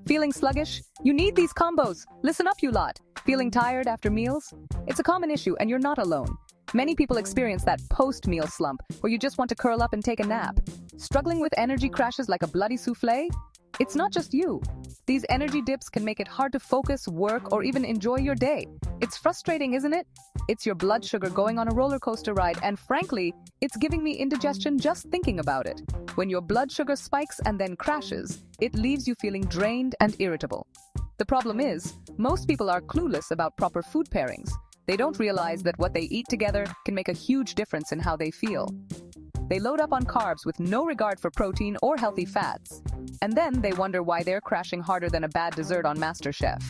Feeling sluggish? You need these combos. Listen up, you lot. Feeling tired after meals? It's a common issue and you're not alone. Many people experience that post-meal slump where you just want to curl up and take a nap. Struggling with energy crashes like a bloody souffle? It's not just you. These energy dips can make it hard to focus, work, or even enjoy your day. It's frustrating, isn't it? It's your blood sugar going on a roller coaster ride, and frankly, it's giving me indigestion just thinking about it. When your blood sugar spikes and then crashes, it leaves you feeling drained and irritable. The problem is, most people are clueless about proper food pairings. They don't realize that what they eat together can make a huge difference in how they feel. They load up on carbs with no regard for protein or healthy fats. And then they wonder why they're crashing harder than a bad dessert on MasterChef.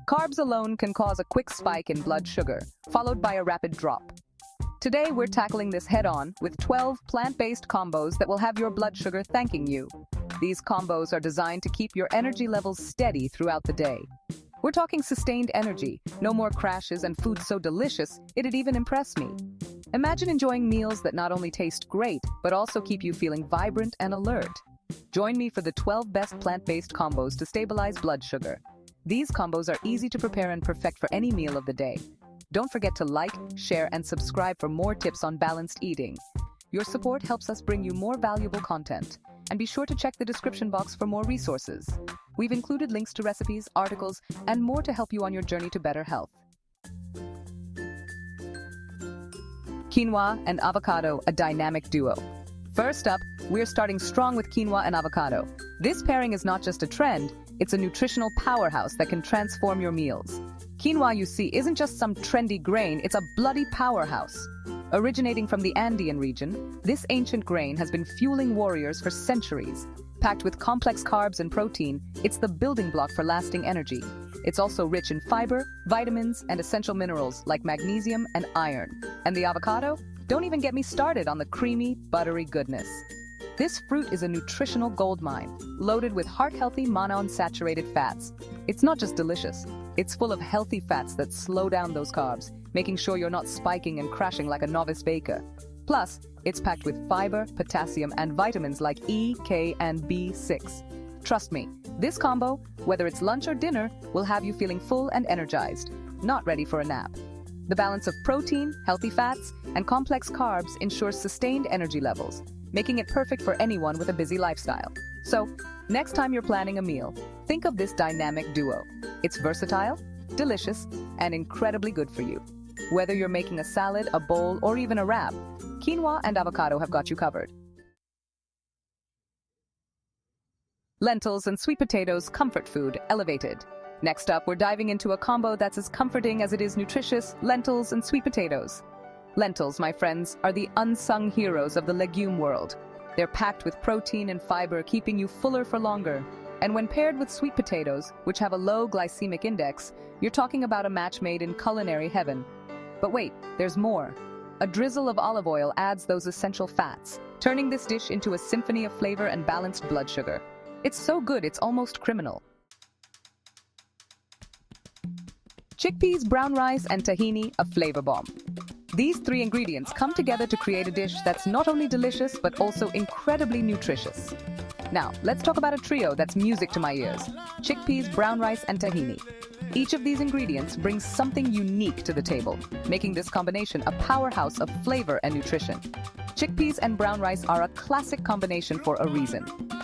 Carbs alone can cause a quick spike in blood sugar, followed by a rapid drop. Today, we're tackling this head-on with 12 plant-based combos that will have your blood sugar thanking you. These combos are designed to keep your energy levels steady throughout the day. We're talking sustained energy, no more crashes, and food so delicious it'd even impress me. Imagine enjoying meals that not only taste great, but also keep you feeling vibrant and alert. Join me for the 12 best plant-based combos to stabilize blood sugar. These combos are easy to prepare and perfect for any meal of the day. Don't forget to like, share, and subscribe for more tips on balanced eating. Your support helps us bring you more valuable content. And be sure to check the description box for more resources. We've included links to recipes, articles, and more to help you on your journey to better health. Quinoa and avocado, a dynamic duo. First up, we're starting strong with quinoa and avocado. This pairing is not just a trend, it's a nutritional powerhouse that can transform your meals. Quinoa, you see, isn't just some trendy grain, it's a bloody powerhouse. Originating from the Andean region, this ancient grain has been fueling warriors for centuries. Packed with complex carbs and protein, it's the building block for lasting energy. It's also rich in fiber, vitamins, and essential minerals like magnesium and iron. And the avocado? Don't even get me started on the creamy, buttery goodness. This fruit is a nutritional goldmine, loaded with heart-healthy monounsaturated fats. It's not just delicious, it's full of healthy fats that slow down those carbs, making sure you're not spiking and crashing like a novice baker. Plus, it's packed with fiber, potassium, and vitamins like E, K, and B6. Trust me, this combo, whether it's lunch or dinner, will have you feeling full and energized, not ready for a nap. The balance of protein, healthy fats, and complex carbs ensures sustained energy levels, making it perfect for anyone with a busy lifestyle. So, next time you're planning a meal, think of this dynamic duo. It's versatile, delicious, and incredibly good for you. Whether you're making a salad, a bowl, or even a wrap, quinoa and avocado have got you covered. Lentils and sweet potatoes, comfort food, elevated. Next up, we're diving into a combo that's as comforting as it is nutritious: lentils and sweet potatoes. Lentils, my friends, are the unsung heroes of the legume world. They're packed with protein and fiber, keeping you fuller for longer. And when paired with sweet potatoes, which have a low glycemic index, you're talking about a match made in culinary heaven. But wait, there's more. A drizzle of olive oil adds those essential fats, turning this dish into a symphony of flavor and balanced blood sugar. It's so good, it's almost criminal. Chickpeas, brown rice, and tahini, a flavor bomb. These three ingredients come together to create a dish that's not only delicious, but also incredibly nutritious. Now, let's talk about a trio that's music to my ears: chickpeas, brown rice, and tahini. Each of these ingredients brings something unique to the table, making this combination a powerhouse of flavor and nutrition. Chickpeas and brown rice are a classic combination for a reason.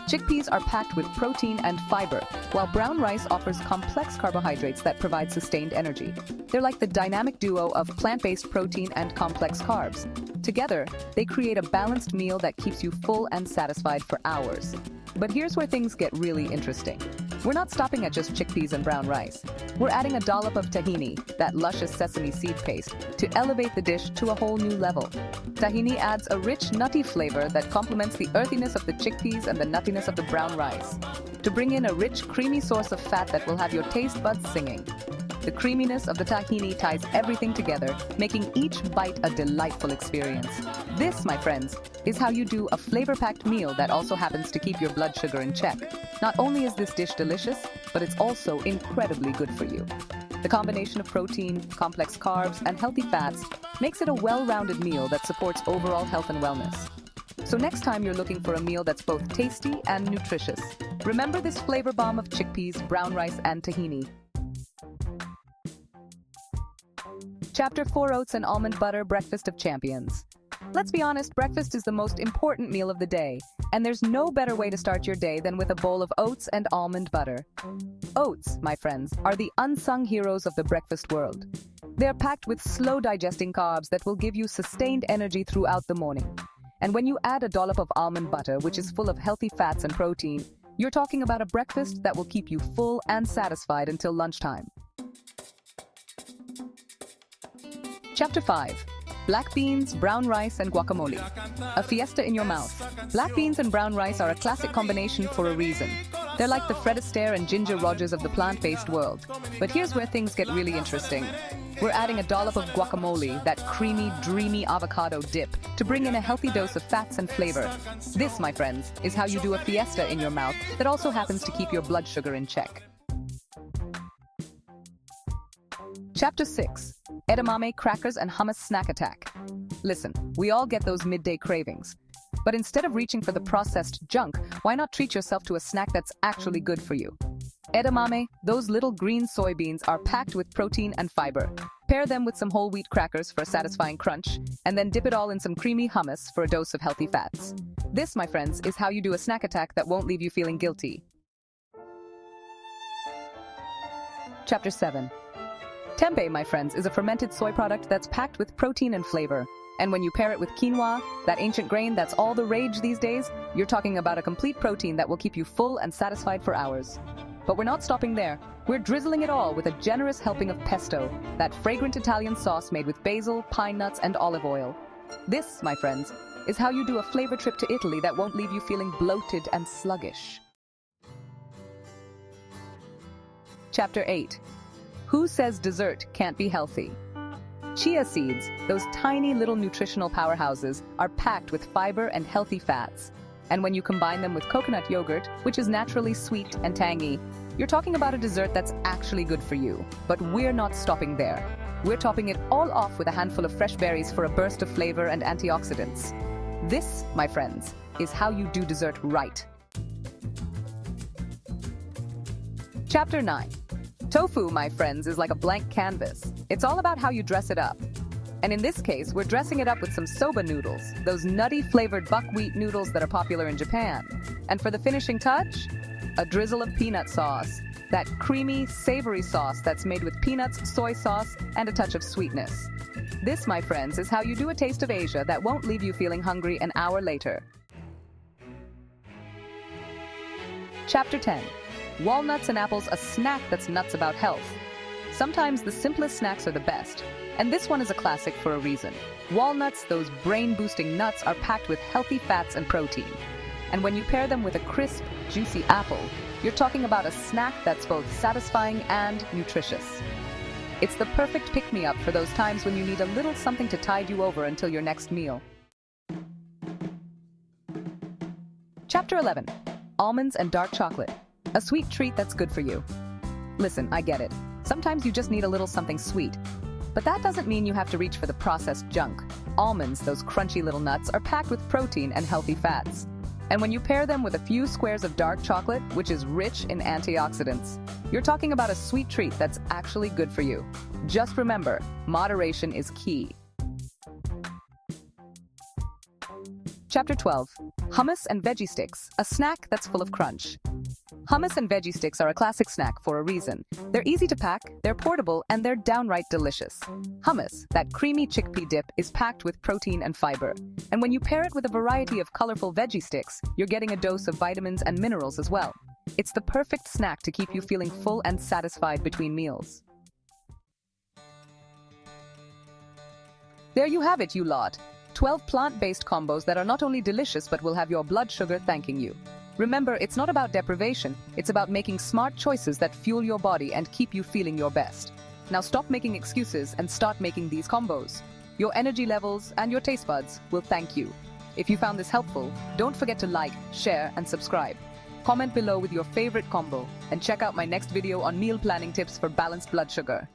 Chickpeas are packed with protein and fiber, while brown rice offers complex carbohydrates that provide sustained energy. They're like the dynamic duo of plant-based protein and complex carbs. Together, they create a balanced meal that keeps you full and satisfied for hours. But here's where things get really interesting. We're not stopping at just chickpeas and brown rice. We're adding a dollop of tahini, that luscious sesame seed paste, to elevate the dish to a whole new level. Tahini adds a rich, nutty flavor that complements the earthiness of the chickpeas and the nuttiness of the brown rice, to bring in a rich, creamy source of fat that will have your taste buds singing. The creaminess of the tahini ties everything together, making each bite a delightful experience. This, my friends, is how you do a flavor-packed meal that also happens to keep your blood sugar in check. Not only is this dish delicious, but it's also incredibly good for you. The combination of protein, complex carbs, and healthy fats makes it a well-rounded meal that supports overall health and wellness. So next time you're looking for a meal that's both tasty and nutritious, Remember this flavor bomb of chickpeas, brown rice, and tahini. Chapter 4: Oats and Almond Butter, Breakfast of Champions. Let's be honest, breakfast is the most important meal of the day, and there's no better way to start your day than with a bowl of oats and almond butter. Oats, my friends, are the unsung heroes of the breakfast world. They're packed with slow-digesting carbs that will give you sustained energy throughout the morning. And when you add a dollop of almond butter, which is full of healthy fats and protein, you're talking about a breakfast that will keep you full and satisfied until lunchtime. Chapter 5: Black beans, brown rice, and guacamole. A fiesta in your mouth. Black beans and brown rice are a classic combination for a reason. They're like the Fred Astaire and Ginger Rogers of the plant-based world. But here's where things get really interesting. We're adding a dollop of guacamole, that creamy, dreamy avocado dip, to bring in a healthy dose of fats and flavor. This, my friends, is how you do a fiesta in your mouth that also happens to keep your blood sugar in check. Chapter 6: Edamame, Crackers, and Hummus Snack Attack. Listen, we all get those midday cravings. But instead of reaching for the processed junk, why not treat yourself to a snack that's actually good for you? Edamame, those little green soybeans, are packed with protein and fiber. Pair them with some whole wheat crackers for a satisfying crunch, and then dip it all in some creamy hummus for a dose of healthy fats. This, my friends, is how you do a snack attack that won't leave you feeling guilty. Chapter 7: Tempeh, my friends, is a fermented soy product that's packed with protein and flavor. And when you pair it with quinoa, that ancient grain that's all the rage these days, you're talking about a complete protein that will keep you full and satisfied for hours. But we're not stopping there. We're drizzling it all with a generous helping of pesto, that fragrant Italian sauce made with basil, pine nuts, and olive oil. This, my friends, is how you do a flavor trip to Italy that won't leave you feeling bloated and sluggish. Chapter 8: Who says dessert can't be healthy? Chia seeds, those tiny little nutritional powerhouses, are packed with fiber and healthy fats. And when you combine them with coconut yogurt, which is naturally sweet and tangy, you're talking about a dessert that's actually good for you. But we're not stopping there. We're topping it all off with a handful of fresh berries for a burst of flavor and antioxidants. This, my friends, is how you do dessert right. Chapter 9: Tofu, my friends, is like a blank canvas. It's all about how you dress it up. And in this case, we're dressing it up with some soba noodles, those nutty flavored buckwheat noodles that are popular in Japan. And for the finishing touch, a drizzle of peanut sauce, that creamy, savory sauce that's made with peanuts, soy sauce, and a touch of sweetness. This, my friends, is how you do a taste of Asia that won't leave you feeling hungry an hour later. Chapter 10: Walnuts and apples, a snack that's nuts about health. Sometimes the simplest snacks are the best, and this one is a classic for a reason. Walnuts, those brain-boosting nuts, are packed with healthy fats and protein. And when you pair them with a crisp, juicy apple, you're talking about a snack that's both satisfying and nutritious. It's the perfect pick-me-up for those times when you need a little something to tide you over until your next meal. Chapter 11: Almonds and Dark Chocolate. A sweet treat that's good for you. Listen, I get it. Sometimes you just need a little something sweet. But that doesn't mean you have to reach for the processed junk. Almonds, those crunchy little nuts, are packed with protein and healthy fats. And when you pair them with a few squares of dark chocolate, which is rich in antioxidants, you're talking about a sweet treat that's actually good for you. Just remember, moderation is key. Chapter 12: Hummus and Veggie Sticks, a snack that's full of crunch. Hummus and veggie sticks are a classic snack for a reason. They're easy to pack, they're portable, and they're downright delicious. Hummus, that creamy chickpea dip, is packed with protein and fiber. And when you pair it with a variety of colorful veggie sticks, you're getting a dose of vitamins and minerals as well. It's the perfect snack to keep you feeling full and satisfied between meals. There you have it, you lot. 12 plant-based combos that are not only delicious but will have your blood sugar thanking you. Remember, it's not about deprivation, it's about making smart choices that fuel your body and keep you feeling your best. Now stop making excuses and start making these combos. Your energy levels and your taste buds will thank you. If you found this helpful, don't forget to like, share, and subscribe. Comment below with your favorite combo, and check out my next video on meal planning tips for balanced blood sugar.